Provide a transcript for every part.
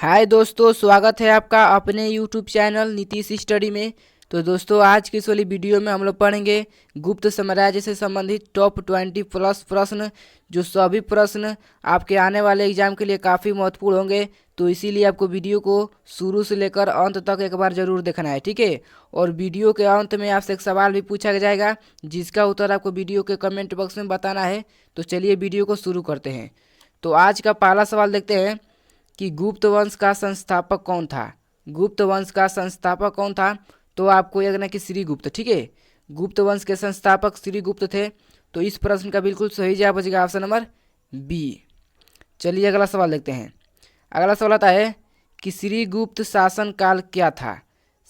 हाय दोस्तों, स्वागत है आपका अपने यूट्यूब चैनल नीतीश स्टडी में। तो दोस्तों, आज की इस वाली वीडियो में हम लोग पढ़ेंगे गुप्त साम्राज्य से संबंधित टॉप 20 प्लस प्रश्न, जो सभी प्रश्न आपके आने वाले एग्जाम के लिए काफ़ी महत्वपूर्ण होंगे। तो इसीलिए आपको वीडियो को शुरू से लेकर अंत तक एक बार ज़रूर देखना है, ठीक है। और वीडियो के अंत में आपसे एक सवाल भी पूछा जाएगा, जिसका उत्तर आपको वीडियो के कमेंट बॉक्स में बताना है। तो चलिए वीडियो को शुरू करते हैं। तो आज का पहला सवाल देखते हैं कि गुप्त वंश का संस्थापक कौन था। गुप्त वंश का संस्थापक कौन था? तो आपको याद रखना कि श्रीगुप्त, ठीक है। गुप्त वंश के संस्थापक श्रीगुप्त थे। तो इस प्रश्न का बिल्कुल सही जवाब बचेगा ऑप्शन नंबर बी। चलिए अगला सवाल देखते हैं। अगला सवाल आता है कि श्रीगुप्त शासन काल क्या था।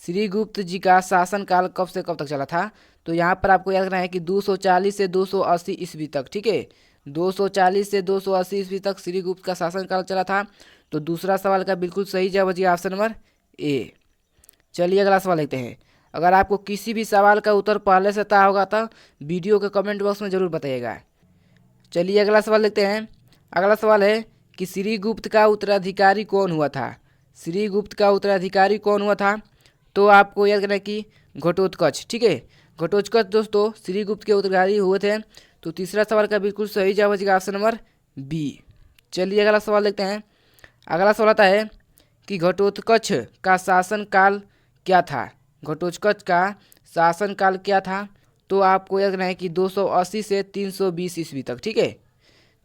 श्रीगुप्त जी का शासन काल कब से कब तक चला था? तो यहाँ पर आपको याद रखना है कि 240 से 280 ईस्वी तक, ठीक है। 240 से 280 ईस्वी तक श्रीगुप्त का शासन काल चला था। तो दूसरा सवाल का बिल्कुल सही जवाब बचेगा ऑप्शन नंबर ए। चलिए अगला सवाल देखते हैं। अगर आपको किसी भी सवाल का उत्तर पहले से तय होगा तो वीडियो के कमेंट बॉक्स में ज़रूर बताइएगा। चलिए अगला सवाल देखते हैं। अगला सवाल है कि श्रीगुप्त का उत्तराधिकारी कौन हुआ था। श्रीगुप्त का उत्तराधिकारी कौन हुआ था? तो आपको याद करना कि घटोत्कच, ठीक है। घटोत्कच दोस्तों श्रीगुप्त के उत्तराधिकारी हुए थे। तो तीसरा सवाल का बिल्कुल सही जवाब बचेगा ऑप्शन नंबर बी। चलिए अगला सवाल देखते हैं। अगला सवाल आता है कि घटोत्कच का शासन काल क्या था। घटोत्कच का शासन काल क्या था? तो आपको याद रखना है कि 280 से 320 ईस्वी तक, ठीक है।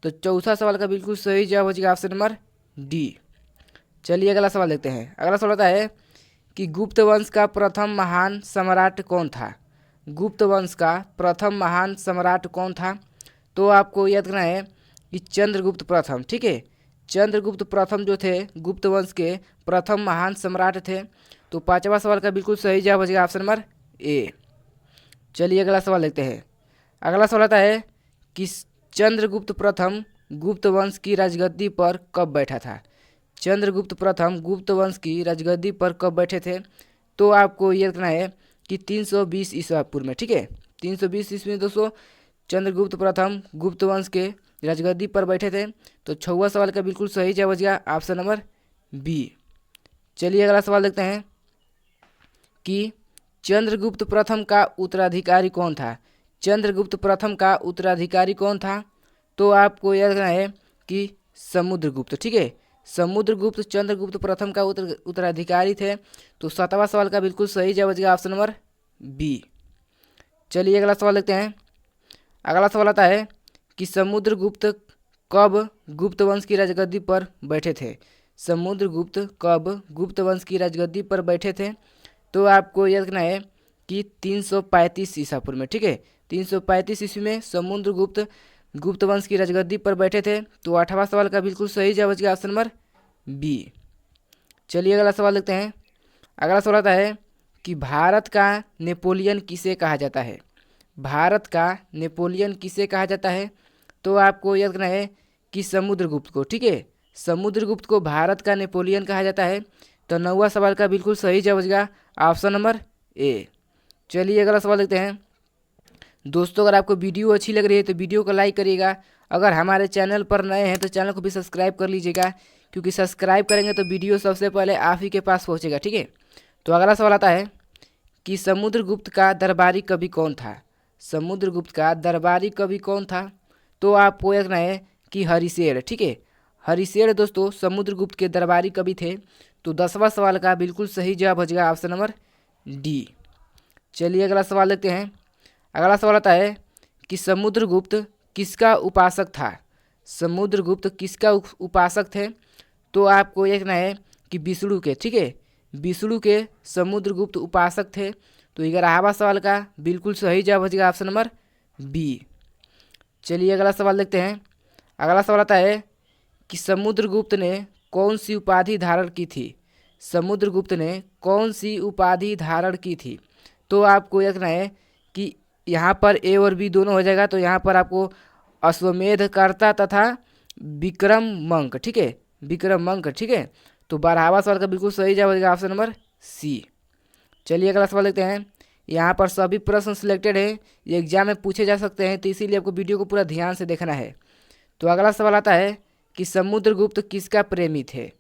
तो चौथा सवाल का बिल्कुल सही जवाब हो जाएगा ऑप्शन नंबर डी। चलिए अगला सवाल देखते हैं। अगला सवाल आता है कि गुप्त वंश का प्रथम महान सम्राट कौन था। गुप्त वंश का प्रथम महान सम्राट कौन था? तो आपको याद रखना है कि चंद्रगुप्त प्रथम, ठीक है। चंद्रगुप्त प्रथम जो थे गुप्त वंश के प्रथम महान सम्राट थे। तो पांचवा सवाल का बिल्कुल सही जवाब हो जाएगा ऑप्शन नंबर ए। चलिए अगला सवाल देखते हैं। अगला सवाल आता है कि चंद्रगुप्त प्रथम गुप्त वंश की राजगद्दी पर कब बैठा था। चंद्रगुप्त प्रथम गुप्त वंश की राजगद्दी पर कब बैठे थे? तो आपको ये रखना है कि 320 ईसा पूर्व में, ठीक है। 320 ईस्वी में दोस्तों चंद्रगुप्त प्रथम गुप्त वंश के राजगद्दी पर बैठे थे। तो छठवां सवाल का बिल्कुल सही जवाब बचेगा ऑप्शन नंबर बी। चलिए अगला सवाल देखते हैं कि चंद्रगुप्त प्रथम का उत्तराधिकारी कौन था। चंद्रगुप्त प्रथम का उत्तराधिकारी कौन था? तो आपको याद रखना है कि समुद्रगुप्त, ठीक है। समुद्रगुप्त चंद्रगुप्त प्रथम का उत्तराधिकारी थे। तो सातवां सवाल का बिल्कुल सही जवाब बचेगा ऑप्शन नंबर बी। चलिए अगला सवाल देखते हैं। अगला सवाल आता है कि समुद्रगुप्त कब गुप्त वंश की राजगद्दी पर बैठे थे। समुद्रगुप्त कब गुप्त वंश की राजगद्दी पर बैठे थे? तो आपको याद रखना है कि 335 ईसा पूर्व में, ठीक है। 335 ईस्वी में समुद्रगुप्त गुप्त वंश की राजगद्दी पर बैठे थे। तो आठवां सवाल का बिल्कुल सही जवाब बचेगा ऑप्शन नंबर बी। चलिए अगला सवाल देखते हैं। अगला सवाल आता है कि भारत का नेपोलियन किसे कहा जाता है। भारत का नेपोलियन किसे कहा जाता है? तो आपको याद रखना है कि समुद्रगुप्त को, ठीक है। समुद्रगुप्त को भारत का नेपोलियन कहा जाता है। तो नौवां सवाल का बिल्कुल सही जवाब बचेगा ऑप्शन नंबर ए। चलिए अगला सवाल देखते हैं। दोस्तों, अगर आपको वीडियो अच्छी लग रही है तो वीडियो को लाइक करिएगा। अगर हमारे चैनल पर नए हैं तो चैनल को भी सब्सक्राइब कर लीजिएगा, क्योंकि सब्सक्राइब करेंगे तो वीडियो सबसे पहले आप ही के पास पहुँचेगा, ठीक है। तो अगला सवाल आता है कि समुद्रगुप्त का दरबारी कवि कौन था। समुद्रगुप्त का दरबारी कवि कौन था? तो आपको याद रखना है कि हरिशेर, ठीक है। हरिशेर दोस्तों समुद्रगुप्त के दरबारी कवि थे। तो 10वां सवाल का बिल्कुल सही जवाब हो जाएगा ऑप्शन नंबर डी। चलिए अगला सवाल देखते हैं। अगला सवाल आता है कि समुद्रगुप्त किसका उपासक था। समुद्रगुप्त किसका उपासक थे? तो आपको ये कहना है कि विष्णु के, ठीक है। विष्णु के समुद्रगुप्त उपासक थे। तो 11वां सवाल का बिल्कुल सही जवाब हो जाएगा ऑप्शन नंबर बी। चलिए अगला सवाल देखते हैं। अगला सवाल आता है कि समुद्रगुप्त ने कौन सी उपाधि धारण की थी। समुद्रगुप्त ने कौन सी उपाधि धारण की थी? तो आपको याद रखना है कि यहाँ पर ए और बी दोनों हो जाएगा। तो यहाँ पर आपको अश्वमेधकर्ता तथा विक्रमंक, ठीक है। विक्रमंक, ठीक है। तो 12वां सवाल का बिल्कुल सही जवाब हो जाएगा ऑप्शन नंबर सी। चलिए अगला सवाल देखते हैं। यहाँ पर सभी प्रश्न सिलेक्टेड है, ये एग्जाम में पूछे जा सकते हैं, तो इसीलिए आपको वीडियो को पूरा ध्यान से देखना है। तो अगला सवाल आता है कि समुद्रगुप्त किसका प्रेमी थे।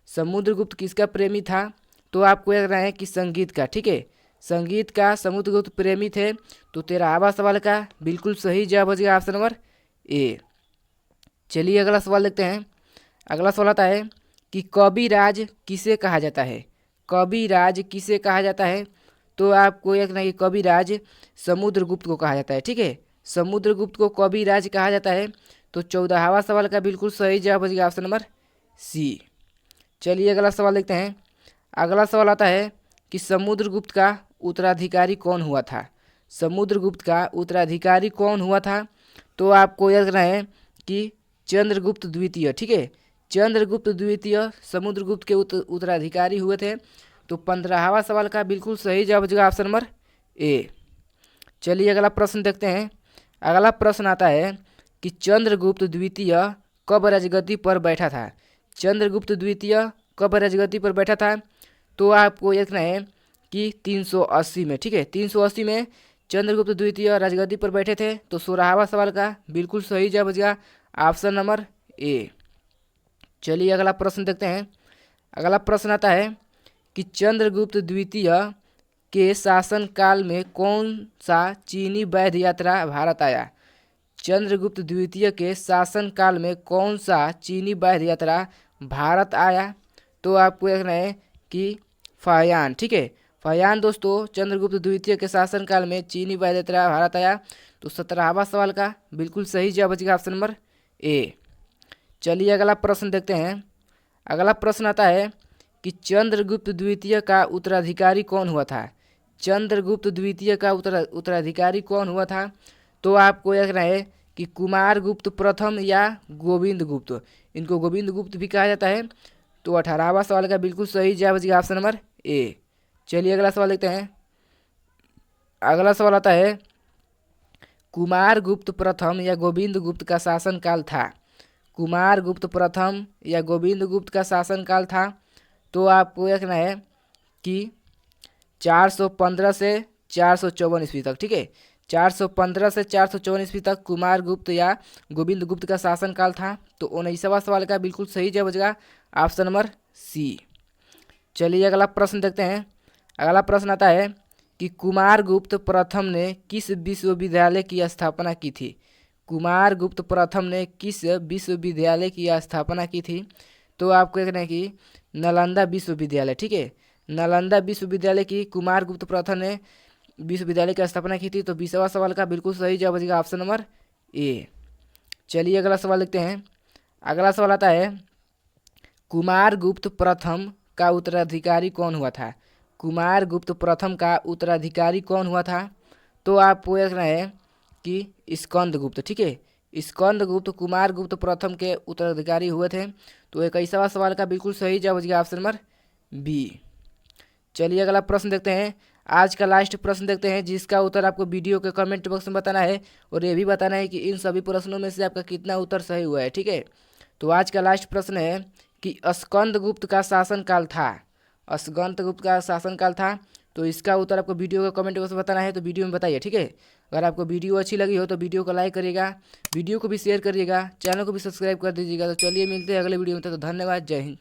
समुद्रगुप्त किसका प्रेमी था? तो आपको याद रखना है कि संगीत का, ठीक है, संगीत का समुद्रगुप्त प्रेमी थे। तो 13वां सवाल का बिल्कुल सही जवाब हो जाएगा ऑप्शन नंबर ए। चलिए अगला सवाल देखते हैं। अगला सवाल आता है कि कविराज किसे कहा जाता है? कविराज किसे कहा जाता है? तो आपको याद रखना है कि कविराज समुद्रगुप्त को कहा जाता है, ठीक है, समुद्रगुप्त को कविराज कहा जाता है। तो 14वां सवाल का बिल्कुल सही जवाब हो जाएगा ऑप्शन नंबर सी। चलिए अगला सवाल देखते हैं। अगला सवाल आता है कि समुद्रगुप्त का उत्तराधिकारी कौन हुआ था? समुद्रगुप्त का उत्तराधिकारी कौन हुआ था? तो आपको याद रखना है कि चंद्रगुप्त द्वितीय, ठीक है, चंद्रगुप्त द्वितीय समुद्रगुप्त के उत्तराधिकारी हुए थे। तो 15वां सवाल का बिल्कुल सही जवाब हो जाएगा ऑप्शन नंबर ए। चलिए अगला प्रश्न देखते हैं। अगला प्रश्न आता है कि चंद्रगुप्त द्वितीय कब राजगद्दी पर बैठा था? चंद्रगुप्त द्वितीय कब राजगद्दी पर बैठा था? तो आपको याद रखना है कि 380 में, ठीक है, 380 में चंद्रगुप्त द्वितीय राजगद्दी पर बैठे थे। तो 16वां सवाल का बिल्कुल सही जवाब हो जाएगा ऑप्शन नंबर ए। चलिए अगला प्रश्न देखते हैं। अगला प्रश्न आता है कि चंद्रगुप्त द्वितीय के शासनकाल में कौन सा चीनी वैध यात्रा भारत आया? चंद्रगुप्त द्वितीय के शासनकाल में कौन सा चीनी वैध यात्रा भारत आया? तो आपको देखना है कि फाहियान, ठीक है, फाहियान दोस्तों चंद्रगुप्त द्वितीय के शासनकाल में चीनी वैध यात्रा भारत आया। तो 17वां सवाल का बिल्कुल सही जवाब बचेगा ऑप्शन नंबर ए। चलिए अगला प्रश्न देखते हैं। अगला प्रश्न आता है कि चंद्रगुप्त द्वितीय का उत्तराधिकारी कौन हुआ था? चंद्रगुप्त द्वितीय का उत्तराधिकारी कौन हुआ था? तो आपको याद रखना है कि कुमारगुप्त प्रथम या गोविंद गुप्त, इनको गोविंद गुप्त भी कहा जाता है। तो 18वां सवाल का बिल्कुल सही जवाब बचेगा ऑप्शन नंबर ए। चलिए अगला सवाल देखते हैं। अगला सवाल आता है कुमारगुप्त प्रथम या गोविंद गुप्त का शासनकाल था? कुमारगुप्त प्रथम या गोविंद गुप्त का शासनकाल था? तो आपको देखना है कि 415 से 454 ईस्वी तक, ठीक है, 415 से 454 ईस्वी तक कुमारगुप्त या गोविंद गुप्त का शासनकाल था। तो 19वां सवाल का बिल्कुल सही जवाब बचेगा ऑप्शन नंबर सी। चलिए अगला प्रश्न देखते हैं। अगला प्रश्न आता है कि कुमारगुप्त प्रथम ने किस विश्वविद्यालय की स्थापना की थी? कुमारगुप्त प्रथम ने किस विश्वविद्यालय की स्थापना की थी? तो आपको देखना है कि नालंदा विश्वविद्यालय, ठीक है, नालंदा विश्वविद्यालय की कुमारगुप्त प्रथम ने विश्वविद्यालय की स्थापना की थी। तो 20वां सवाल का बिल्कुल सही जवाब बचेगा ऑप्शन नंबर ए। चलिए अगला सवाल देखते हैं। अगला सवाल आता है कुमारगुप्त प्रथम का उत्तराधिकारी कौन हुआ था? कुमारगुप्त प्रथम का उत्तराधिकारी कौन हुआ था? तो आपको देखना है कि स्कंदगुप्त, ठीक है, स्कंदगुप्त कुमारगुप्त प्रथम के उत्तराधिकारी हुए थे। तो 21वां सवाल का बिल्कुल सही जवाब बचेगा ऑप्शन नंबर बी। चलिए अगला प्रश्न देखते हैं। आज का लास्ट प्रश्न देखते हैं जिसका उत्तर आपको वीडियो के कमेंट बॉक्स में बताना है और ये भी बताना है कि इन सभी प्रश्नों में से आपका कितना उत्तर सही हुआ है, ठीक है। तो आज का लास्ट प्रश्न है कि स्कंदगुप्त का शासनकाल था, स्कंदगुप्त का शासनकाल था। तो इसका उत्तर आपको वीडियो के कमेंट बॉक्स में बताना है, तो वीडियो में बताइए, ठीक है। अगर आपको वीडियो अच्छी लगी हो तो वीडियो को लाइक करिएगा, वीडियो को भी शेयर करिएगा, चैनल को भी सब्सक्राइब कर दीजिएगा। तो चलिए मिलते हैं अगले वीडियो में, तो धन्यवाद, जय हिंद।